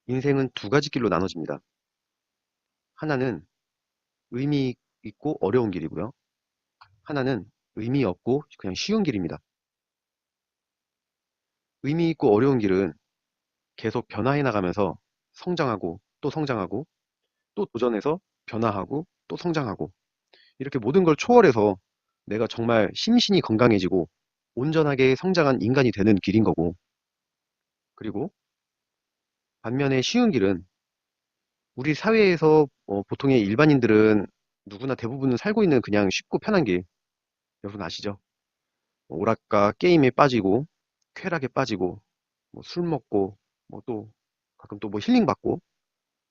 인생은 두 가지 길로 나눠집니다. 하나는 의미 있고 어려운 길이고요. 하나는 의미 없고 그냥 쉬운 길입니다. 의미 있고 어려운 길은 계속 변화해 나가면서 성장하고 또 성장하고 또 도전해서 변화하고 또 성장하고 이렇게 모든 걸 초월해서 내가 정말 심신이 건강해지고 온전하게 성장한 인간이 되는 길인 거고, 그리고 반면에 쉬운 길은 우리 사회에서 보통의 일반인들은 누구나 대부분은 살고 있는 그냥 쉽고 편한 길, 여러분 아시죠? 오락가 게임에 빠지고 쾌락에 빠지고 뭐 술 먹고 뭐 또 가끔 또 뭐 힐링 받고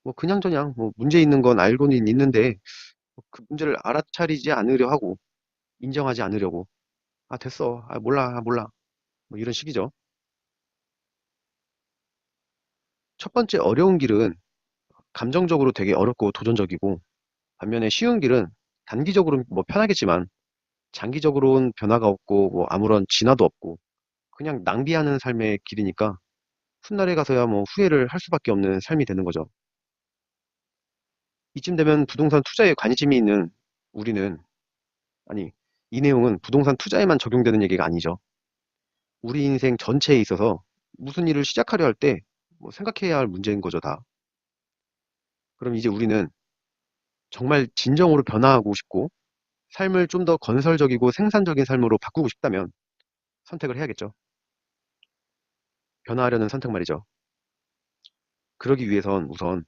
뭐 그냥저냥 뭐 문제 있는 건 알고는 있는데 그 문제를 알아차리지 않으려 하고 인정하지 않으려고 아 됐어 아 몰라 아 몰라 뭐 이런 식이죠. 첫 번째 어려운 길은 감정적으로 되게 어렵고 도전적이고, 반면에 쉬운 길은 단기적으로는 뭐 편하겠지만 장기적으로는 변화가 없고 뭐 아무런 진화도 없고 그냥 낭비하는 삶의 길이니까 훗날에 가서야 뭐 후회를 할 수밖에 없는 삶이 되는 거죠. 이쯤 되면 부동산 투자에 관심이 있는 우리는, 아니, 이 내용은 부동산 투자에만 적용되는 얘기가 아니죠. 우리 인생 전체에 있어서 무슨 일을 시작하려 할 때 뭐 생각해야 할 문제인 거죠, 다. 그럼 이제 우리는 정말 진정으로 변화하고 싶고 삶을 좀 더 건설적이고 생산적인 삶으로 바꾸고 싶다면 선택을 해야겠죠. 변화하려는 선택 말이죠. 그러기 위해선 우선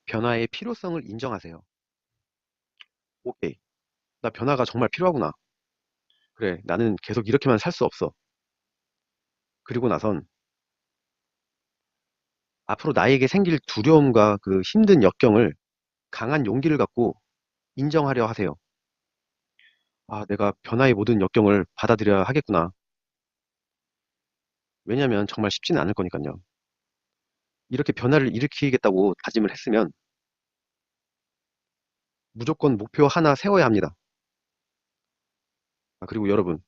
변화의 필요성을 인정하세요. 오케이. 나 변화가 정말 필요하구나. 그래, 나는 계속 이렇게만 살 수 없어. 그리고 나선 앞으로 나에게 생길 두려움과 그 힘든 역경을 강한 용기를 갖고 인정하려 하세요. 아, 내가 변화의 모든 역경을 받아들여야 하겠구나. 왜냐면 정말 쉽지는 않을 거니까요. 이렇게 변화를 일으키겠다고 다짐을 했으면 무조건 목표 하나 세워야 합니다. 아, 그리고 여러분,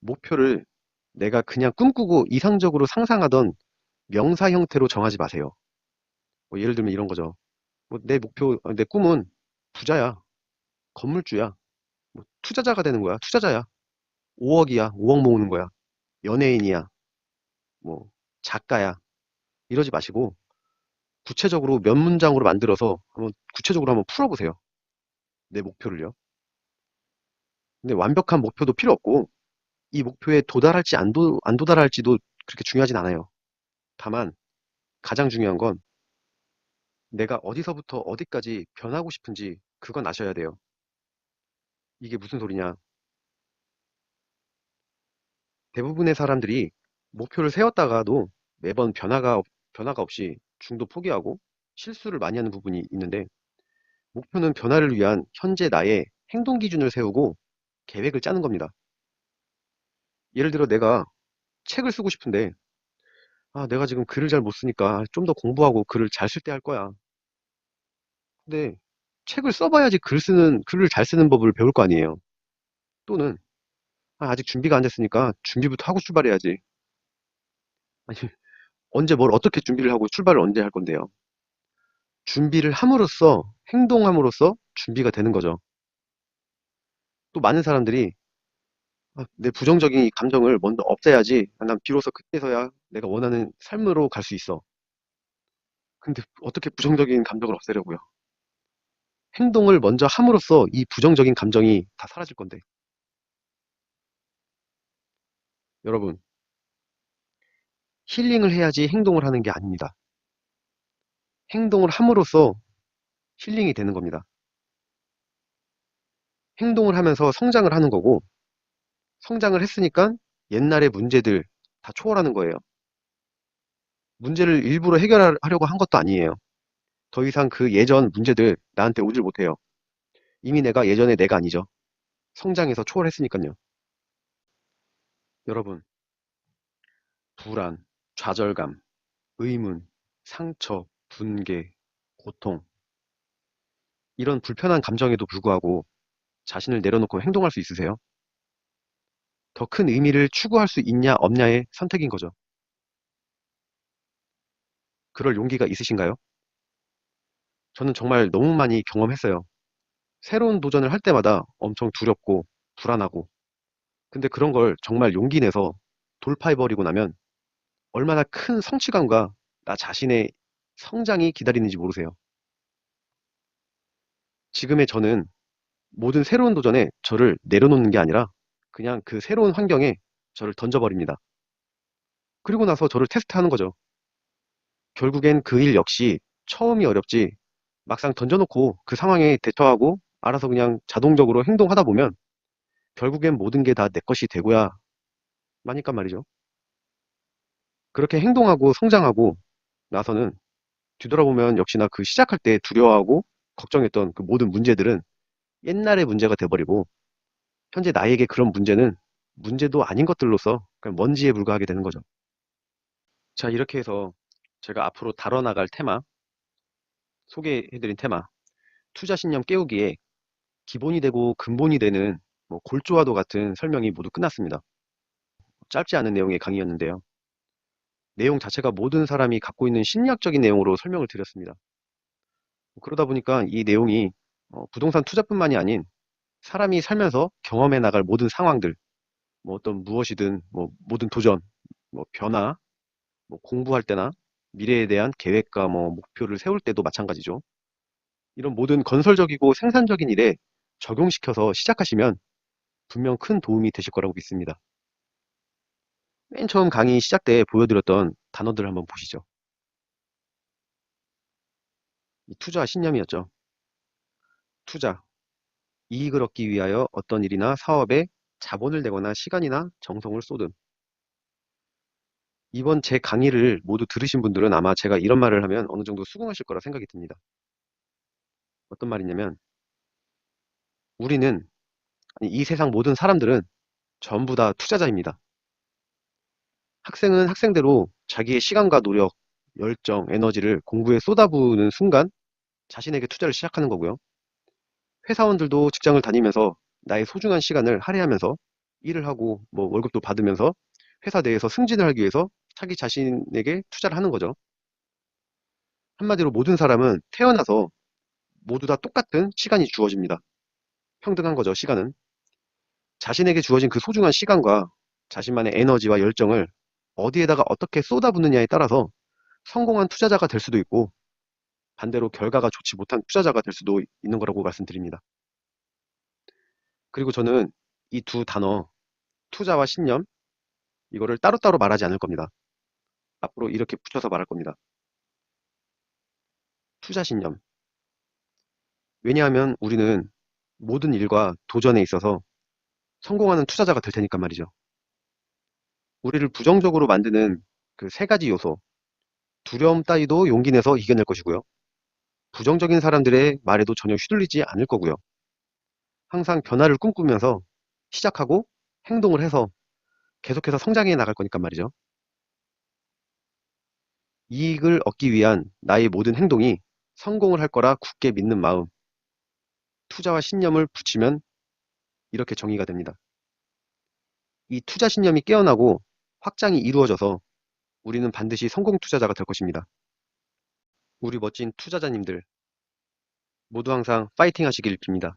목표를 내가 그냥 꿈꾸고 이상적으로 상상하던 명사 형태로 정하지 마세요. 뭐 예를 들면 이런 거죠. 뭐 내 목표, 내 꿈은 부자야, 건물주야, 뭐 투자자가 되는 거야, 투자자야, 5억이야, 5억 모으는 거야, 연예인이야, 뭐 작가야. 이러지 마시고 구체적으로 몇 문장으로 만들어서 한번 구체적으로 한번 풀어보세요. 내 목표를요. 근데 완벽한 목표도 필요 없고 이 목표에 도달할지 안 도달할지도 그렇게 중요하진 않아요. 다만 가장 중요한 건 내가 어디서부터 어디까지 변하고 싶은지 그건 아셔야 돼요. 이게 무슨 소리냐? 대부분의 사람들이 목표를 세웠다가도 매번 변화가 없이 중도 포기하고 실수를 많이 하는 부분이 있는데, 목표는 변화를 위한 현재 나의 행동 기준을 세우고 계획을 짜는 겁니다. 예를 들어 내가 책을 쓰고 싶은데, 아, 내가 지금 글을 잘 못 쓰니까 좀 더 공부하고 글을 잘 쓸 때 할 거야. 근데 책을 써봐야지 글을 잘 쓰는 법을 배울 거 아니에요. 또는, 아, 아직 준비가 안 됐으니까 준비부터 하고 출발해야지. 아니, 언제 뭘 어떻게 준비를 하고 출발을 언제 할 건데요? 준비를 함으로써, 행동함으로써 준비가 되는 거죠. 또 많은 사람들이 아, 내 부정적인 이 감정을 먼저 없애야지. 아, 난 비로소 그때서야 내가 원하는 삶으로 갈 수 있어. 근데 어떻게 부정적인 감정을 없애려고요? 행동을 먼저 함으로써 이 부정적인 감정이 다 사라질 건데. 여러분, 힐링을 해야지 행동을 하는 게 아닙니다. 행동을 함으로써 힐링이 되는 겁니다. 행동을 하면서 성장을 하는 거고, 성장을 했으니까 옛날의 문제들 다 초월하는 거예요. 문제를 일부러 해결하려고 한 것도 아니에요. 더 이상 그 예전 문제들 나한테 오질 못해요. 이미 내가 예전의 내가 아니죠. 성장해서 초월했으니까요. 여러분, 불안, 좌절감, 의문, 상처, 분개, 고통, 이런 불편한 감정에도 불구하고 자신을 내려놓고 행동할 수 있으세요? 더 큰 의미를 추구할 수 있냐, 없냐의 선택인 거죠. 그럴 용기가 있으신가요? 저는 정말 너무 많이 경험했어요. 새로운 도전을 할 때마다 엄청 두렵고 불안하고, 근데 그런 걸 정말 용기 내서 돌파해버리고 나면 얼마나 큰 성취감과 나 자신의 성장이 기다리는지 모르세요. 지금의 저는 모든 새로운 도전에 저를 내려놓는 게 아니라 그냥 그 새로운 환경에 저를 던져버립니다. 그리고 나서 저를 테스트하는 거죠. 결국엔 그 일 역시 처음이 어렵지 막상 던져놓고 그 상황에 대처하고 알아서 그냥 자동적으로 행동하다 보면 결국엔 모든 게 다 내 것이 되고야 마니까 말이죠. 그렇게 행동하고 성장하고 나서는 뒤돌아보면 역시나 그 시작할 때 두려워하고 걱정했던 그 모든 문제들은 옛날의 문제가 돼버리고 현재 나에게 그런 문제는 문제도 아닌 것들로서 그냥 먼지에 불과하게 되는 거죠. 자, 이렇게 해서 제가 앞으로 다뤄나갈 테마, 소개해드린 테마, 투자 신념 깨우기에 기본이 되고 근본이 되는 뭐 골조와도 같은 설명이 모두 끝났습니다. 짧지 않은 내용의 강의였는데요. 내용 자체가 모든 사람이 갖고 있는 심리학적인 내용으로 설명을 드렸습니다. 그러다 보니까 이 내용이 부동산 투자뿐만이 아닌 사람이 살면서 경험해 나갈 모든 상황들, 뭐 어떤 무엇이든 뭐 모든 도전, 뭐 변화, 뭐 공부할 때나 미래에 대한 계획과 뭐 목표를 세울 때도 마찬가지죠. 이런 모든 건설적이고 생산적인 일에 적용시켜서 시작하시면 분명 큰 도움이 되실 거라고 믿습니다. 맨 처음 강의 시작 때 보여드렸던 단어들 한번 보시죠. 이 투자 신념이었죠. 투자, 이익을 얻기 위하여 어떤 일이나 사업에 자본을 내거나 시간이나 정성을 쏟음. 이번 제 강의를 모두 들으신 분들은 아마 제가 이런 말을 하면 어느 정도 수긍하실 거라 생각이 듭니다. 어떤 말이냐면 우리는, 아니, 이 세상 모든 사람들은 전부 다 투자자입니다. 학생은 학생대로 자기의 시간과 노력, 열정, 에너지를 공부에 쏟아부으는 순간 자신에게 투자를 시작하는 거고요. 회사원들도 직장을 다니면서 나의 소중한 시간을 할애하면서 일을 하고 뭐 월급도 받으면서 회사 내에서 승진을 하기 위해서 자기 자신에게 투자를 하는 거죠. 한마디로 모든 사람은 태어나서 모두 다 똑같은 시간이 주어집니다. 평등한 거죠, 시간은. 자신에게 주어진 그 소중한 시간과 자신만의 에너지와 열정을 어디에다가 어떻게 쏟아붓느냐에 따라서 성공한 투자자가 될 수도 있고 반대로 결과가 좋지 못한 투자자가 될 수도 있는 거라고 말씀드립니다. 그리고 저는 이 두 단어, 투자와 신념, 이거를 따로따로 말하지 않을 겁니다. 앞으로 이렇게 붙여서 말할 겁니다. 투자 신념. 왜냐하면 우리는 모든 일과 도전에 있어서 성공하는 투자자가 될 테니까 말이죠. 우리를 부정적으로 만드는 그 세 가지 요소, 두려움 따위도 용기 내서 이겨낼 것이고요. 부정적인 사람들의 말에도 전혀 휘둘리지 않을 거고요. 항상 변화를 꿈꾸면서 시작하고 행동을 해서 계속해서 성장해 나갈 거니까 말이죠. 이익을 얻기 위한 나의 모든 행동이 성공을 할 거라 굳게 믿는 마음, 투자와 신념을 붙이면 이렇게 정의가 됩니다. 이 투자 신념이 깨어나고 확장이 이루어져서 우리는 반드시 성공 투자자가 될 것입니다. 우리 멋진 투자자님들 모두 항상 파이팅 하시길 빕니다.